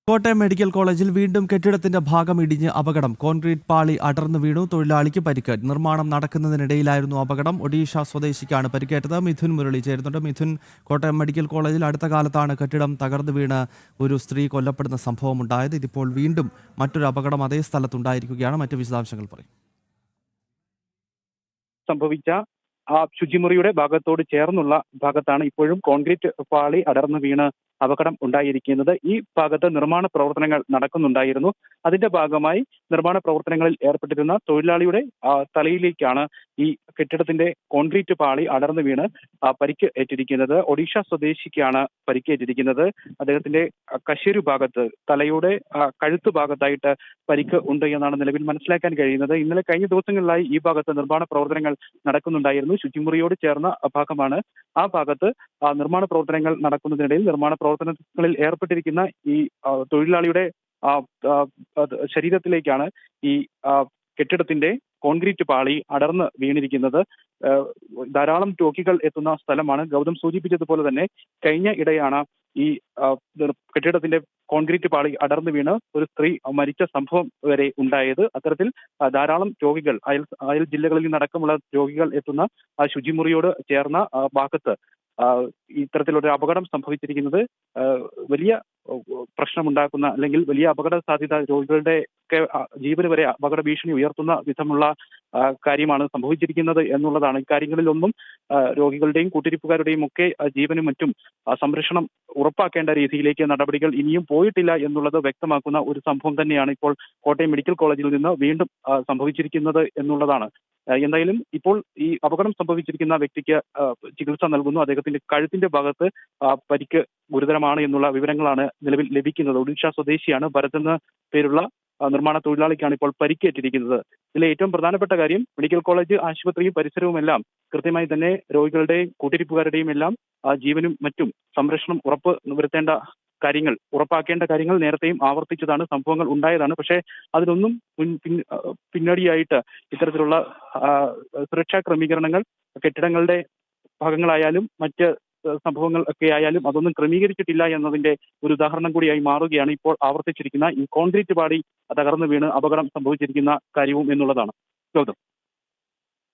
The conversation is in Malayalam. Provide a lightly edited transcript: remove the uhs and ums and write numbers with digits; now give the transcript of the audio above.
കോട്ടയം മെഡിക്കൽ കോളേജിൽ വീണ്ടും കെട്ടിടത്തിന്റെ ഭാഗം ഇടിഞ്ഞ് അപകടം. കോൺക്രീറ്റ് പാളി അടർന്നു വീണു. തൊഴിലാളിക്ക് പരിക്ക്. നിർമ്മാണം നടക്കുന്നതിനിടയിലായിരുന്നു അപകടം. ഒഡീഷ സ്വദേശിക്കാണ് പരിക്കേറ്റത്. മിഥുൻ മുരളി ചേരുന്നുണ്ട്. മിഥുൻ, കോട്ടയം മെഡിക്കൽ കോളേജിൽ അടുത്ത കാലത്താണ് കെട്ടിടം തകർന്നു വീണ് ഒരു സ്ത്രീ കൊല്ലപ്പെടുന്ന സംഭവം ഉണ്ടായത്. ഇതിപ്പോൾ വീണ്ടും മറ്റൊരു അപകടം അതേ സ്ഥലത്തുണ്ടായിരിക്കുകയാണ്. മറ്റു വിശദാംശങ്ങൾ പറയും. സംഭവിച്ച ശുചിമുറിയുടെ ഭാഗത്തോട് ചേർന്നുള്ള ഭാഗത്താണ് ഇപ്പോഴും കോൺക്രീറ്റ് പാളി അടർന്നു വീണ് അപകടം ഉണ്ടായിരിക്കുന്നത്. ഈ ഭാഗത്ത് നിർമ്മാണ പ്രവർത്തനങ്ങൾ നടക്കുന്നുണ്ടായിരുന്നു. അതിന്റെ ഭാഗമായി നിർമ്മാണ പ്രവർത്തനങ്ങളിൽ ഏർപ്പെട്ടിരുന്ന തൊഴിലാളിയുടെ തലയിലേക്കാണ് ഈ കെട്ടിടത്തിന്റെ കോൺക്രീറ്റ് പാളി അടർന്നു വീണ് പരിക്ക് ഏറ്റിരിക്കുന്നത്. ഒഡീഷ സ്വദേശിക്കാണ് പരിക്കേറ്റിരിക്കുന്നത്. അദ്ദേഹത്തിന്റെ കശേരു ഭാഗത്ത്, തലയുടെ കഴുത്ത് ഭാഗത്തായിട്ട് പരിക്ക് ഉണ്ട് എന്നാണ് നിലവിൽ മനസ്സിലാക്കാൻ കഴിയുന്നത്. ഇന്നലെ കഴിഞ്ഞ ദിവസങ്ങളിലായി ഈ ഭാഗത്ത് നിർമ്മാണ പ്രവർത്തനങ്ങൾ നടക്കുന്നുണ്ടായിരുന്നു. ശുചിമുറിയോട് ചേർന്ന ഭാഗമാണ്. ആ ഭാഗത്ത് നിർമ്മാണ പ്രവർത്തനങ്ങൾ നടക്കുന്നതിനിടയിൽ നിർമ്മാണ പ്രവർത്തനങ്ങളിൽ ഏർപ്പെട്ടിരിക്കുന്ന ഈ തൊഴിലാളിയുടെ ശരീരത്തിലേക്കാണ് ഈ കെട്ടിടത്തിന്റെ കോൺക്രീറ്റ് പാളി അടർന്ന് വീണിരിക്കുന്നത്. ധാരാളം രോഗികൾ എത്തുന്ന സ്ഥലമാണ്. ഗൗതം സൂചിപ്പിച്ചതുപോലെ തന്നെ കഴിഞ്ഞ ഇടെയാണ് ഈ കെട്ടിടത്തിന്റെ കോൺക്രീറ്റ് പാളി അടർന്നു വീണ് ഒരു സ്ത്രീ മരിച്ച സംഭവം വരെ ഉണ്ടായത്. അത്തരത്തിൽ ധാരാളം രോഗികൾ അയൽ ജില്ലകളിൽ നിന്നടക്കമുള്ള രോഗികൾ എത്തുന്ന ശുചിമുറിയോട് ചേർന്ന ഭാഗത്ത് ഇത്തരത്തിലൊരു അപകടം സംഭവിച്ചിരിക്കുന്നത് വലിയ പ്രശ്നമുണ്ടാക്കുന്ന, അല്ലെങ്കിൽ വലിയ അപകട സാധ്യത, രോഗികളുടെ ഒക്കെ ജീവന് വരെ അപകട ഭീഷണി ഉയർത്തുന്ന വിധമുള്ള കാര്യമാണ് സംഭവിച്ചിരിക്കുന്നത് എന്നുള്ളതാണ്. ഇക്കാര്യങ്ങളിലൊന്നും രോഗികളുടെയും കൂട്ടിരിപ്പുകാരുടെയും ഒക്കെ ജീവനും മറ്റും സംരക്ഷണം ഉറപ്പാക്കേണ്ട രീതിയിലേക്ക് നടപടികൾ ഇനിയും പോയിട്ടില്ല എന്നുള്ളത് വ്യക്തമാക്കുന്ന ഒരു സംഭവം തന്നെയാണ് ഇപ്പോൾ കോട്ടയം മെഡിക്കൽ കോളേജിൽ നിന്ന് വീണ്ടും സംഭവിച്ചിരിക്കുന്നത് എന്നുള്ളതാണ്. എന്തായാലും ഇപ്പോൾ ഈ അപകടം സംഭവിച്ചിരിക്കുന്ന വ്യക്തിക്ക് ചികിത്സ നൽകുന്നു. അദ്ദേഹത്തിന്റെ കഴുത്തിന്റെ ഭാഗത്ത് പരിക്ക് ഗുരുതരമാണ് എന്നുള്ള വിവരങ്ങളാണ് നിലവിൽ ലഭിക്കുന്നത്. ഒഡീഷ സ്വദേശിയാണ്. ഭരത് എന്ന പേരുള്ള നിർമ്മാണ തൊഴിലാളിക്കാണ് ഇപ്പോൾ പരിക്കേറ്റിരിക്കുന്നത്. ഇതിലെ ഏറ്റവും പ്രധാനപ്പെട്ട കാര്യം, മെഡിക്കൽ കോളേജ് ആശുപത്രിയും പരിസരവുമെല്ലാം കൃത്യമായി തന്നെ രോഗികളുടെയും കൂട്ടിരിപ്പുകാരുടെയും എല്ലാം ജീവനും മറ്റും സംരക്ഷണം വരുത്തേണ്ട കാര്യങ്ങൾ, ഉറപ്പാക്കേണ്ട കാര്യങ്ങൾ നേരത്തെയും ആവർത്തിച്ചതാണ്, സംഭവങ്ങൾ ഉണ്ടായതാണ്. പക്ഷേ അതിനൊന്നും പിന്നടിയായിട്ട് ഇത്തരത്തിലുള്ള സുരക്ഷാ ക്രമീകരണങ്ങൾ കെട്ടിടങ്ങളുടെ ഭാഗങ്ങളായാലും മറ്റ് സംഭവങ്ങൾ ഒക്കെ ആയാലും അതൊന്നും ക്രമീകരിച്ചിട്ടില്ല എന്നതിന്റെ ഒരു ഉദാഹരണം കൂടിയായി മാറുകയാണ് ഇപ്പോൾ ആവർത്തിച്ചിരിക്കുന്ന ഈ കോൺക്രീറ്റ് പാളി തകർന്നു വീണ് അപകടം സംഭവിച്ചിരിക്കുന്ന കാര്യവും എന്നുള്ളതാണ്. ഗൗതം.